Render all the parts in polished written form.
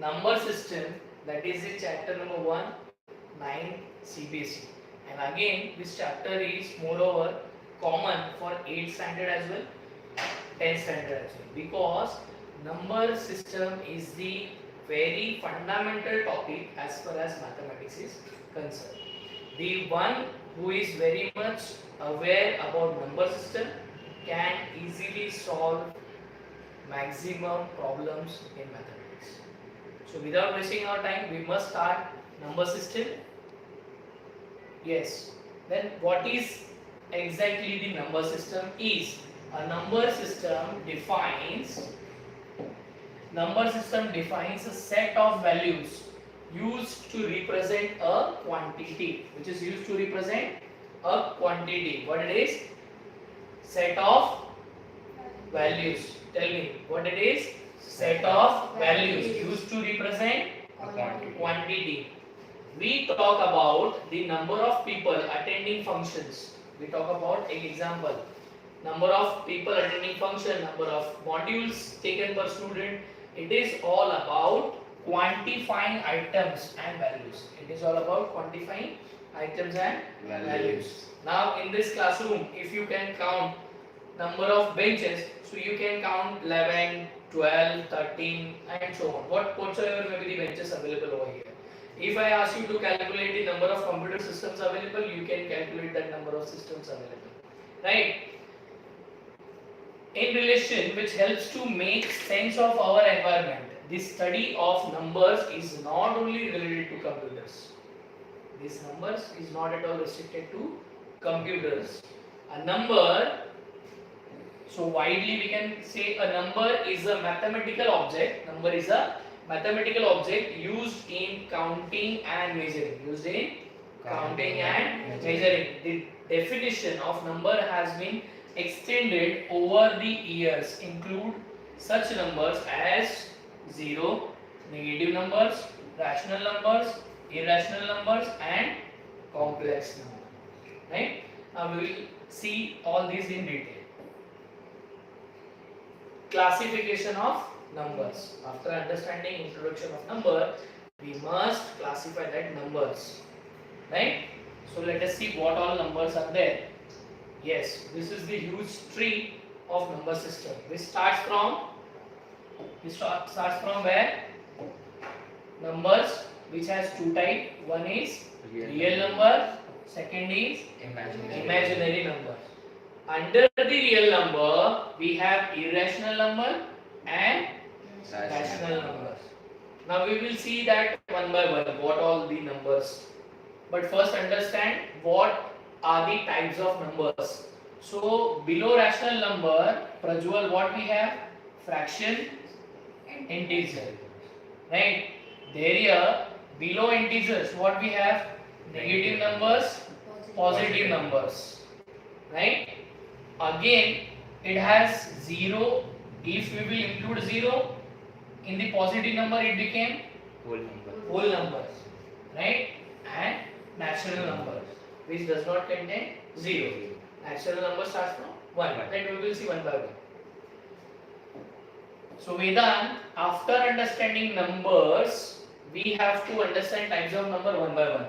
number system, that is the chapter number 1, 9 CBSE. And again, this chapter is moreover common for 8th standard as well, 10th standard as well, because number system is the very fundamental topic as far as mathematics is concerned. The one who is very much aware about number system can easily solve maximum problems in mathematics. So without wasting our time, we must start number system. Yes. Then what is exactly the number system is? A number system defines a set of values used to represent a quantity, which is used to represent a quantity. What it is? Set of values. Tell me what it is. Set of values used to represent A quantity. quantity. We talk about the number of people attending functions. We talk about an example. Number of people attending function, number of modules taken per student. It is all about quantifying items and values. It is all about quantifying items and values. Now in this classroom, if you can count number of benches, so you can count 11, 12, 13 and so on. Whatsoever may be the benches available over here. If I ask you to calculate the number of computer systems available, you can calculate that number of systems available. Right? In relation, which helps to make sense of our environment, the study of numbers is not only related to computers. These numbers is not at all restricted to computers. A number, so widely we can say a number is a mathematical object. Number is a mathematical object used in counting and measuring. Used in counting and measuring. The definition of number has been extended over the years, include such numbers as 0, negative numbers, rational numbers, irrational numbers and complex numbers. Right? Now we will see all these in detail. Classification of numbers. After understanding introduction of number, we must classify that numbers. Right? So let us see what all numbers are there. Yes, this is the huge tree of number system. This starts from where? Numbers which has two types. One is real number, second is imaginary number. Under the real number, we have irrational number and rational numbers. Now we will see that one by one what all the numbers. But first understand what are the types of numbers. So below rational number, Prajwal, what we have? Fraction, integer. Right? There below integers, what we have? Negative numbers, positive numbers. Right? Again, it has 0. If we will include 0 in the positive number, it became whole numbers. Right? And natural numbers, which does not contain 0. Natural number starts from 1. Then we will see one by one. So Vedant, after understanding numbers, we have to understand types of number one by one.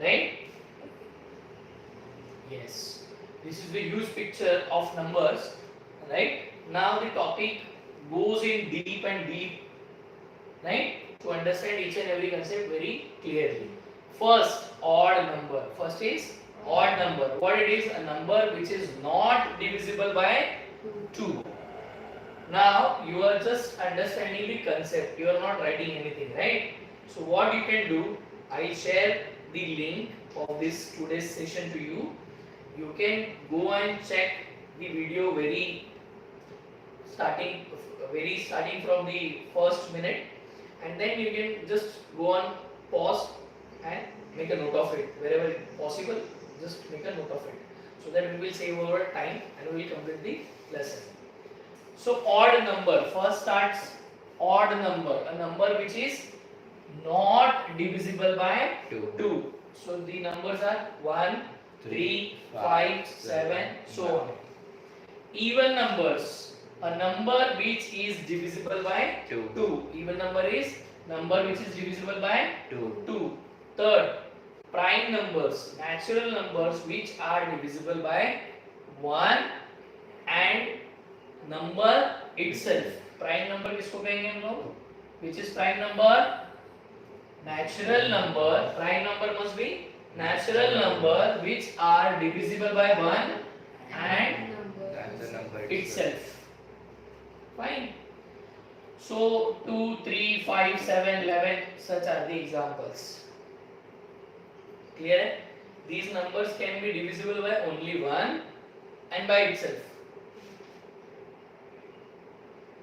Right? Yes. This is the huge picture of numbers. Right? Now the topic goes in deep and deep. Right? To understand each and every concept very clearly. First, odd number. First is odd number. What it is? A number which is not divisible by 2. Now you are just understanding the concept. You are not writing anything, right? So what you can do, I share the link of this today's session to you. You can go and check the video very starting from the first minute, and then you can just go on pause and make a note of it wherever possible. Just make a note of it so that we will save our time and we will complete the lesson. So odd number, first starts odd number, a number which is not divisible by 2. So the numbers are 1, 3, 5, 7, so on. Even numbers, a number which is divisible by 2. Even number is number which is divisible by 2. 2. Third, prime numbers, natural numbers which are divisible by 1 and number itself. Prime number किसको कहेंगे हम लोग? Which is prime number? Natural number. Prime number must be natural number which are divisible by 1 and The number itself. Fine. So 2, 3, 5, 7, 11 such are the examples. Clear? These numbers can be divisible by only 1 and by itself.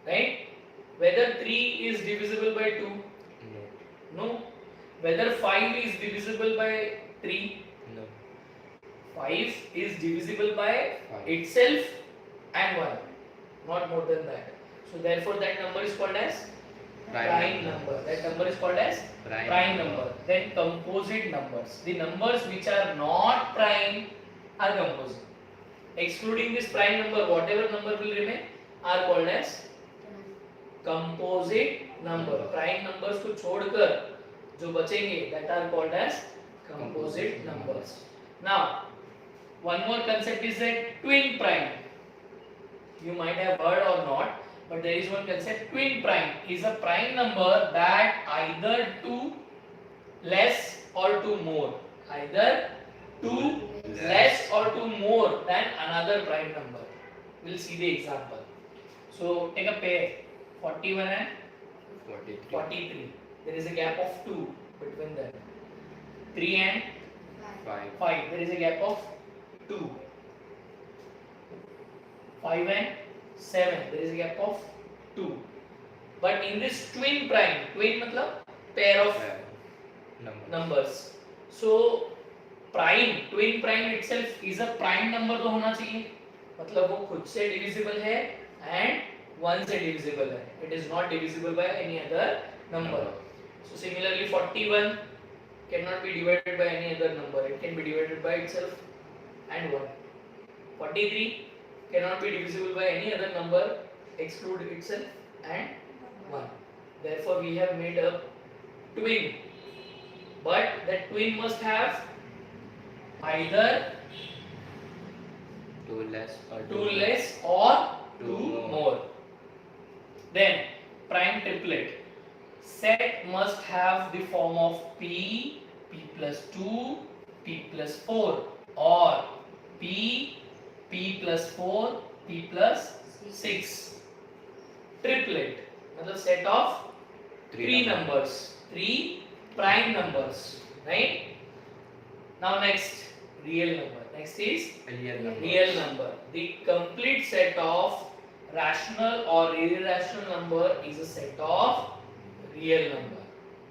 Right? Whether 3 is divisible by 2? No. Whether 5 is divisible by 3? No. 5 is divisible by 5. itself and 1. Not more than that. So therefore that number is called as prime number. That number is called as prime number. Then composite numbers. The numbers which are not prime are composite. Excluding this prime number, whatever number will remain are called as composite number. Prime numbers को छोड़कर जो बचेंगे that are called as composite numbers. Now, one more concept is that twin prime. You might have heard or not, but there is one concept. Twin prime is a prime number that either 2 less or 2 more, either 2 less or 2 more than another prime number. We'll see the example. So take a pair, 41 and 43. There is a gap of 2 between them. 3 and 5. There is a gap of 2. 5 and 7. There is a gap of 2. But in this twin prime, twin मतलब pair of numbers. So prime, twin prime itself is a prime number तो होना चाहिए. मतलब वो खुद से divisible है and 1 से divisible है. It is not divisible by any other number. So similarly 41 cannot be divided by any other number. It can be divided by itself and 1. 43 cannot be divisible by any other number exclude itself and 1. Therefore we have made a twin. But that twin must have either 2 less or 2 more. Then prime triplet. Set must have the form of P, P plus 2, P plus 4 or P, P plus 4, P plus 6. Triplet मतलब set of 3 numbers, 3 prime numbers, right? Now next, real number. Next is real number. The complete set of rational or irrational number is a set of real number.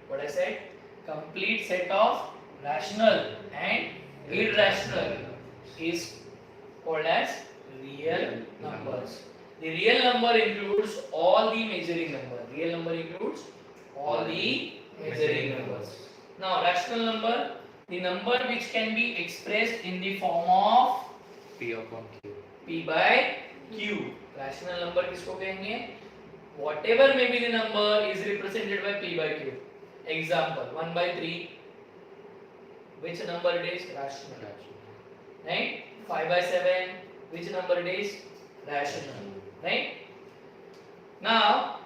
What I said? Complete set of rational and irrational is called as real numbers. The real number includes all the measuring numbers. Real number includes all the measuring numbers. Now rational number, the number which can be expressed in the form of P upon Q. P by Q. Rational number किसको कहेंगे? Whatever may be the number is represented by P by Q. Example 1 by 3. Which number it is? Rational. Right? 5 by 7. Which number it is? Rational. Right? Now,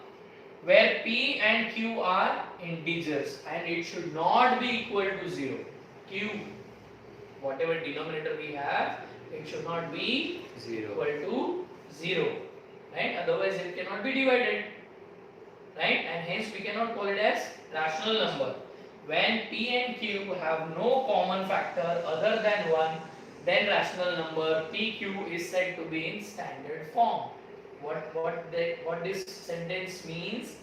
where P and Q are integers and it should not be equal to 0. Q, whatever denominator we have, it should not be equal to 0. Right? Otherwise it cannot be divided. Right? And hence we cannot call it as rational number. When P and Q have no common factor other than 1, then rational number PQ is said to be in standard form. What this sentence means?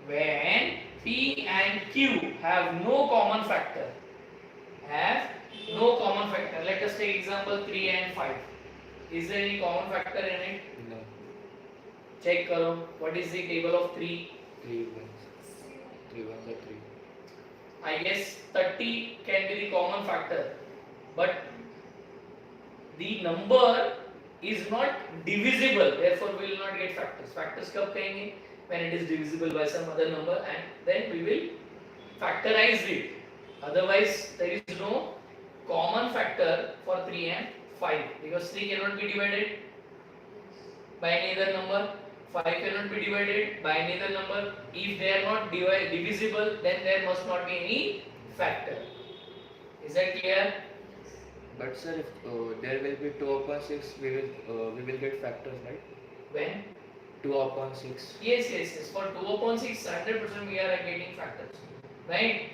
When P and Q have no common factor, let us take example 3 and 5. Is there any common factor in it? No. Check karo. What is the table of 3? 3 ones. 3 ones are 3. I guess 30 can be the common factor, but the number is not divisible. Therefore, we will not get factors. Factors कब कहेंगे? when it is divisible by some other number, and then we will factorize it. Otherwise, there is no common factor for 3 and 5 because 3 cannot be divided by any other number, 5 cannot be divided by any other number. If they are not divisible, then there must not be any factor. Is that clear? But sir, if there will be 2 upon 6, we will get factors, right? When? 2 upon 6. Yes. For 2 upon 6, 100% we are getting factors, right?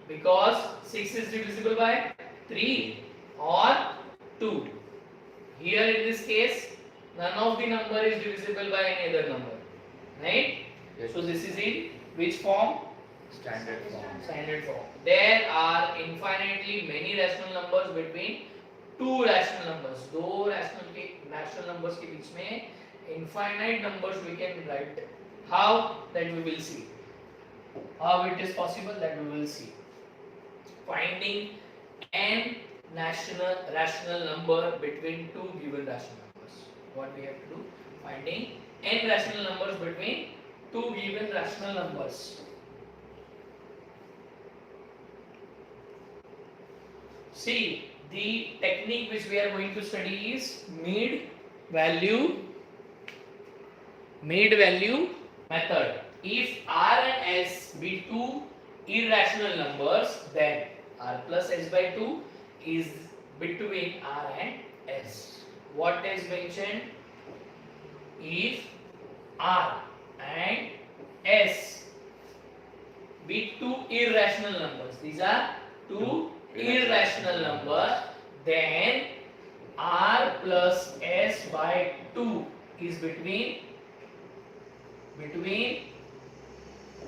Because 6 is divisible by 3 or 2. Here in this case, none of the number is divisible by any other number, right? Yes. So this is in which form? Standard form. Standard form. There are infinitely many rational numbers between two rational numbers. दो rational numbers के बीच में infinite numbers we can write. How? That we will see. How it is possible, that we will see. Finding n rational number between two given rational numbers. What we have to do? Finding n rational numbers between two given rational numbers. See, the technique which we are going to study is mid value method. If r and s be two irrational numbers, then r plus s by 2 is between r and s. What is mentioned? If r and s be two irrational numbers, these are two irrational numbers, then r plus s by 2 is between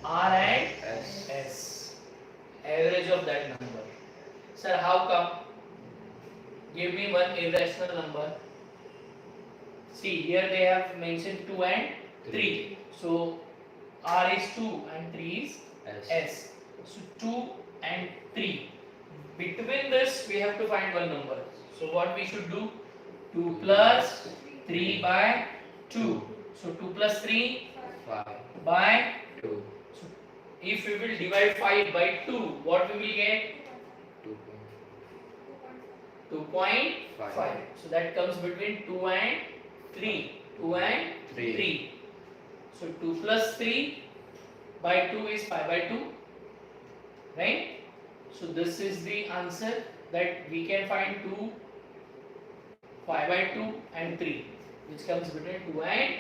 r and s. Average of that number. Sir, how come? Give me one irrational number. See, here they have mentioned 2 and 3. So r is 2 and 3 is s. So 2 and 3. Between this we have to find one number. So what we should do? 2 plus 3 by 2. So 2 plus 3 5 by 2. So if we will divide 5 by 2, what we will get? 2.5. So that comes between 2 and 3. 2 and 3. So 2 plus 3 by 2 is 5 by 2. Right? So this is the answer that we can find 2, 5 by 2 and 3, which comes between 2 and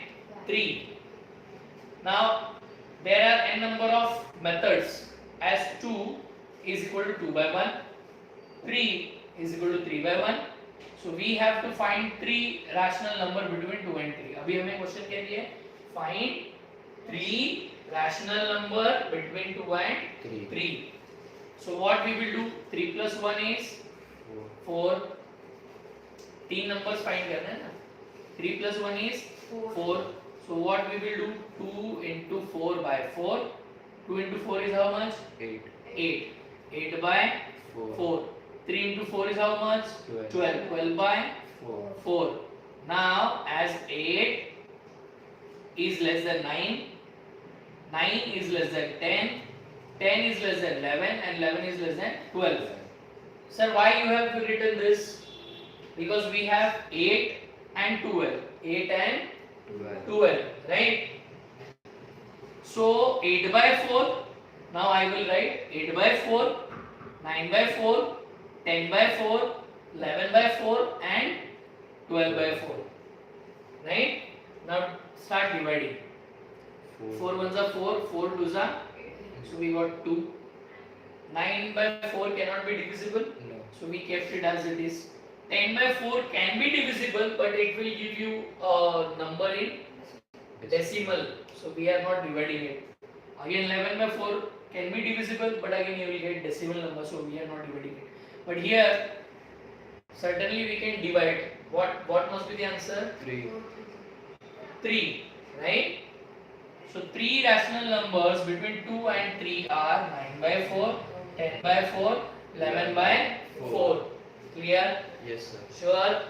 3. Now there are n number of methods, as 2 is equal to 2 by 1, 3 is equal to 3 by 1. So we have to find 3 rational number between 2 and 3. अभी हमें question क्या दिया है? Find 3 rational number between 2 and 3. So what we will do? 3 plus 1 is 4. 3 numbers find करना है ना? 3 plus 1 is 4. So what we will do? 2 into 4 by 4. 2 into 4 is how much? 8. 8. 8 by 4. 3 into 4 is how much? 12. 12 by 4. Now as 8 is less than 9, 9 is less than 10, 10 is less than 11 and 11 is less than 12. Sir, why you have written this? Because we have 8 and 12. 8 and 12, right? So 8 by 4. Now I will write 8 by 4, 9 by 4, 10 by 4, 11 by 4 and 12 by 4. Right? Now start dividing. 4 ones are 4, 4 twos are. So we got 2. 9 by 4 cannot be divisible. No. So we kept it as it is. 10 by 4 can be divisible, but it will give you a number in decimal. So we are not dividing it. Again 11 by 4 can be divisible, but again you will get decimal number. So we are not dividing it. But here certainly we can divide. What must be the answer? 3. 3, right? So 3 rational numbers between 2 and 3 are 9 by 4, 10 by 4, 11 by 4. Clear? Yes, sir. Sure?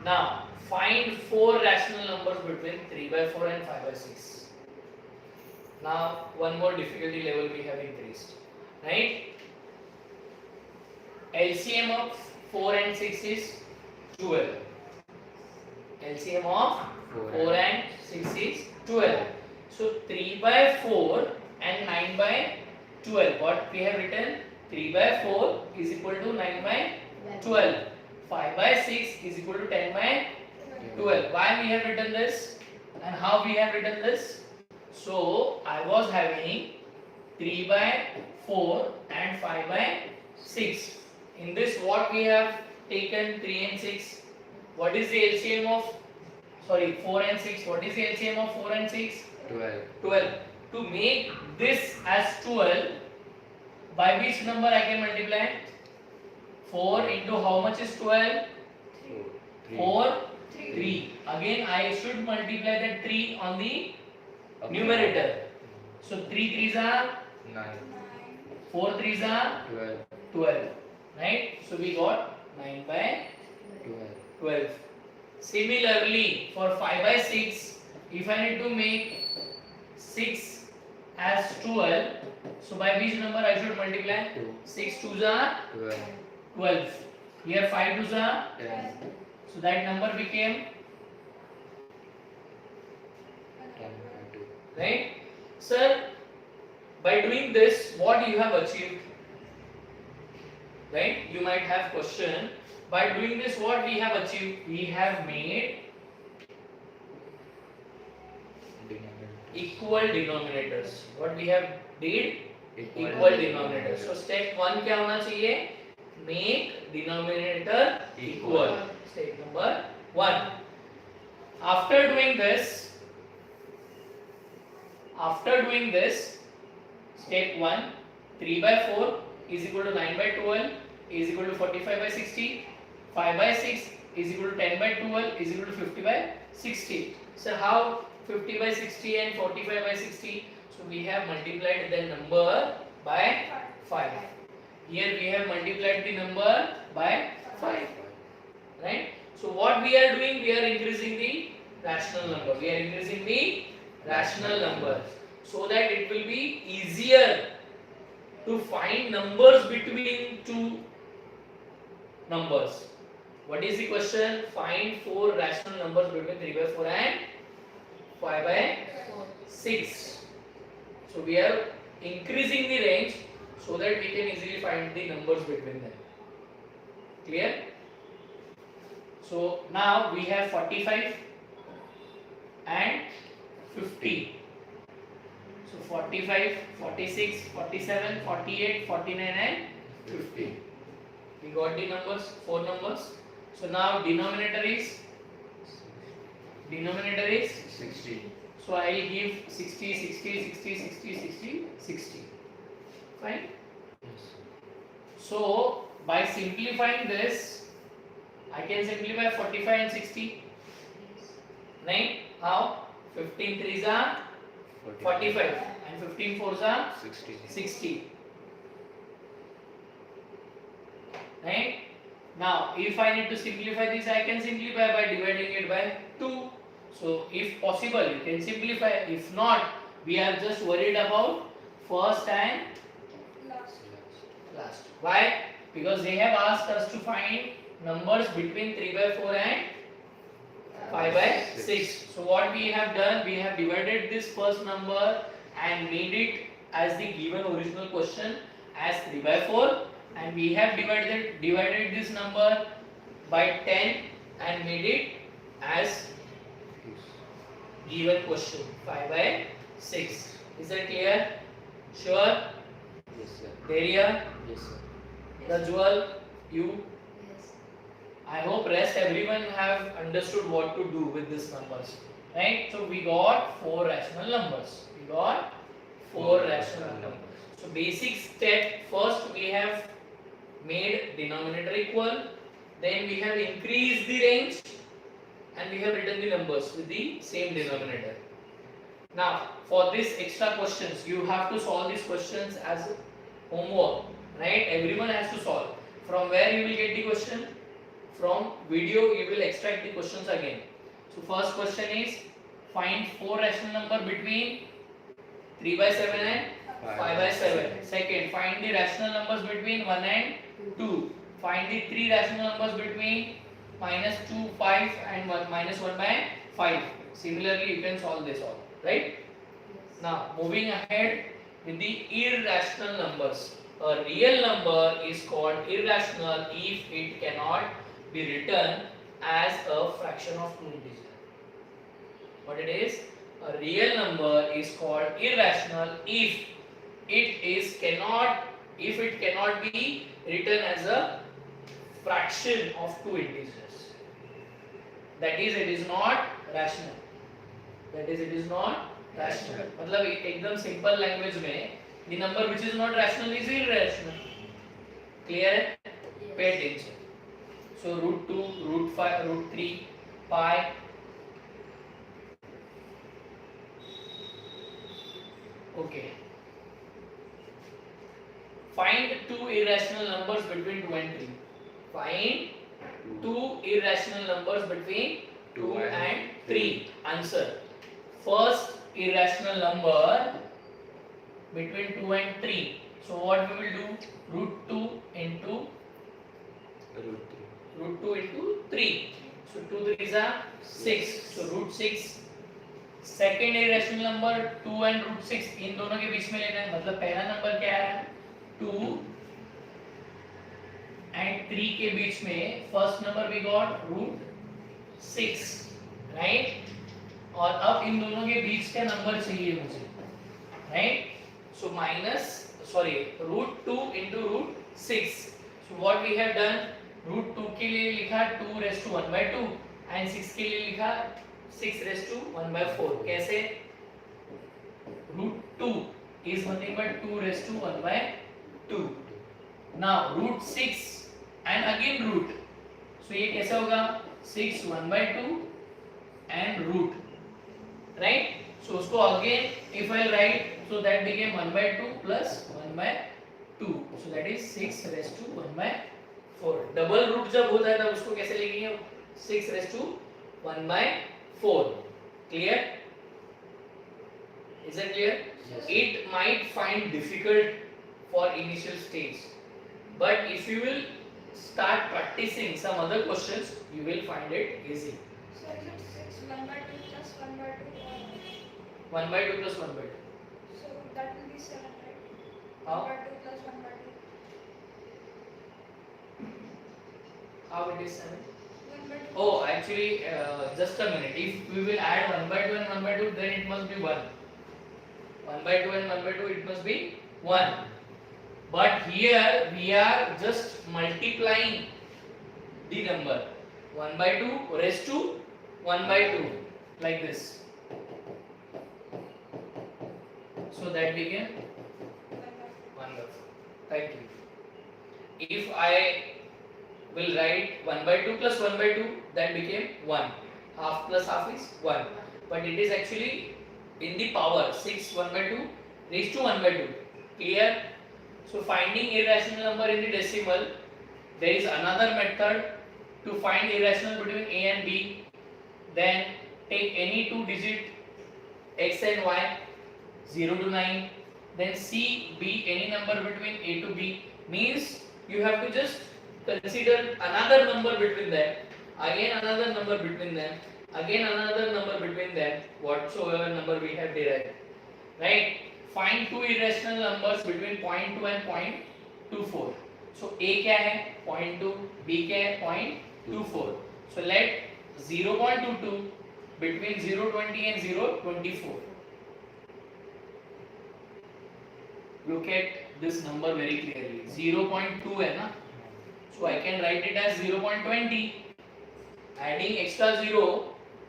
Now find 4 rational numbers between 3 by 4 and 5 by 6. Now one more difficulty level we have increased, right? LCM of 4 and 6 is 12. LCM of 4 and 6 is 12. So 3 by 4 and 9 by 12. What we have written? 3 by 4 is equal to 9 by 12. 5 by 6 is equal to 10 by 12. Why we have written this and how we have written this? So I was having 3 by 4 and 5 by 6. In this what we have taken 3 and 6. What is the LCM of 4 and 6? What is the LCM of 4 and 6? 12. To make this as 12, by which number I can multiply? 4 into how much is 12? 4, 3. Again I should multiply that 3 on the numerator. So 3 3s are 9. 4 3s are 12. Right? So we got 9 by 12. Similarly, for 5 by 6, if I need to make 6 as 12, so by which number I should multiply? 6 2s are 12. Here 5 2s are 10. So that number became, 10 by 2. right? Sir, by doing this, what you have achieved? Right? You might have question. By doing this, what we have achieved? We have made equal denominators. What we have did? Equal denominators. So step 1 क्या होना चाहिए? Make denominator equal. Step number 1. After doing this, step 1, 3 by 4 is equal to 9 by 12 is equal to 45 by 60. 5 by 6 is equal to 10 by 12 is equal to 50 by 60. So how 50 by 60 and 45 by 60? So we have multiplied the number by 5. Here we have multiplied the number by 5. Right? So what we are doing? We are increasing the rational number. We are increasing the rational number so that it will be easier to find numbers between two numbers. What is the question? Find 4 rational numbers between 3 by 4 and 5 by 6. So we are increasing the range so that we can easily find the numbers between them. Clear? So now we have 45 and 50. So 45, 46, 47, 48, 49 and 50. We got the numbers, 4 numbers. So now denominator is 60. So I give 60, 60, 60, 60, 60, 60. Fine. So by simplifying this, I can simplify 45 and 60. Right? How? 15 3s are 45 and 15 4s are 60. Right? Now, if I need to simplify this, I can simplify by dividing it by 2. So, if possible, you can simplify. If not, we are just worried about first and last. Why? Because they have asked us to find numbers between 3 by 4 and 5 by 6. So, what we have done, we have divided this first number and made it as the given original question as 3 by 4. And we have divided this number by 10 and made it as given question 5 by 6. Is that clear? Sure? Yes, sir. Daria? Yes, sir. Rajwal? You? I hope rest everyone have understood what to do with these numbers. Right? So we got 4 rational numbers. So basic step, first we have made denominator equal, then we have increased the range and we have written the numbers with the same denominator. Now for this extra questions, you have to solve these questions as homework, right? Everyone has to solve. From where you will get the question? from video you will extract the questions again. So first question is find 4 rational number between 3 by 7 and 5 by 7. Second, find the rational numbers between 1 and 2. Find the 3 rational numbers between -2, 5 and 1, -1 by 5. Similarly, you can solve this all, right? Now, moving ahead with the irrational numbers. A real number is called irrational if it cannot be written as a fraction of two integers. What it is? A real number is called irrational if it cannot be written as a fraction of two integers. That is, it is not rational. That is, it is not rational. मतलब एकदम simple language में the number which is not rational is irrational. Clear है? Pay attention. So √2, √5, √3, pi. Okay. Find two irrational numbers between 2 and 3. Find two irrational numbers between 2 and 3. Answer. First irrational number between 2 and 3. So what we will do? √2 into √2 into 3. So 2 3s are 6. So √6. Second irrational number 2 and √6 इन दोनों के बीच में लेना है. मतलब पहला number क्या है? 2 एंड 3 के बीच में first number we got √6, right? और अब इन दोनों के बीच का नंबर चाहिए मुझे, right? So √2 into √6. So what we have done, √2 के लिए लिखा 2⁻1/2 एंड 6 के लिए लिखा 6⁻1/4. कैसे? √2 is nothing but 2⁻1/2. Now √6 and again root. So ये कैसे होगा? 6 1/2 and root, right? So उसको again if I write, so that became 1/2 plus 1/2. So that is 6⁻1/4. Double root जब होता है तब उसको कैसे लिखेंगे? 6⁻1/4. Clear? Is that clear? Yes. It might find difficult for initial stage, but if you will start practicing some other questions, you will find it easy. So is it 6 1/2 plus 1/2 or 1/2 plus 1/2. so that will be 7, right? How? 1/2 plus 1/2. How it is 7? 1/2. Oh, actually, just a minute. If we will add 1/2 and 1/2, then it must be 1. 1/2 and 1/2, it must be 1. But here we are just multiplying the number. 1/2 raised to 1/2, like this. So that became 1/4. Thank you. If I will write 1/2 plus 1/2, that became 1. Half plus half is 1. But it is actually in the power 6 1/2 raised to 1/2. Clear? So finding irrational number in the decimal, there is another method to find irrational between a and b. Then take any two digit x and y, 0 to 9. Then c, b, any number between a to b. Means you have to just consider another number between them, again another number between them, again another number between them, whatsoever number we have derived, right? Find two irrational numbers between 0.2 and 0.24. So a क्या है? 0.2. b क्या है? 0.24. So let 0.22 between 0.20 and 0.24. Look at this number very clearly. 0.2 है ना? So I can write it as 0.20. Adding extra 0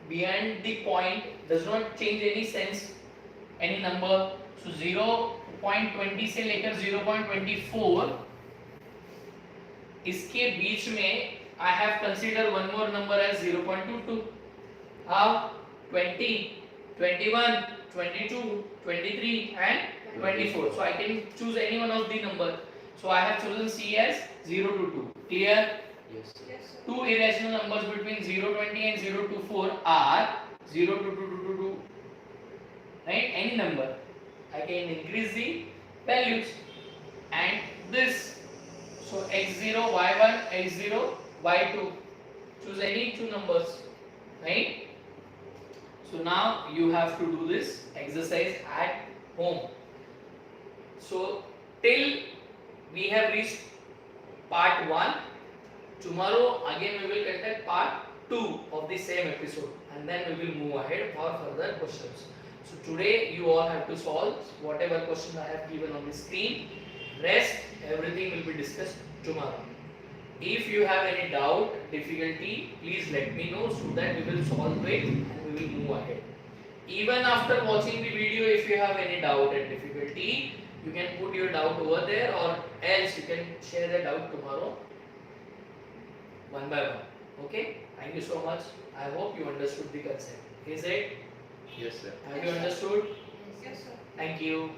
behind the point does not change any sense, any number. So 0.20 से लेकर 0.24, इसके बीच में I have considered one more number as 0.22. How? 20, 21, 22, 23 and 24. So I can choose any one of the number. So I have chosen C as 0 to 2. Clear? Yes, sir. Yes, sir. Two irrational numbers between 0, 20 and 0 to 4 are 0 to 2, right? Any number. I can increase the values and this. So x0, y1, x0, y2. Choose any two numbers, right? So now you have to do this exercise at home. So till we have reached part 1, tomorrow again we will conduct part 2 of the same episode and then we will move ahead for further questions. So today you all have to solve whatever question I have given on the screen. Rest everything will be discussed tomorrow. If you have any doubt, difficulty, please let me know so that we will solve it and we will move ahead. Even after watching the video, if you have any doubt and difficulty, you can put your doubt over there or else you can share the doubt tomorrow one by one. Okay? Thank you so much. I hope you understood the concept. Is it? Yes, sir. Have you understood? Yes, sir. Thank you.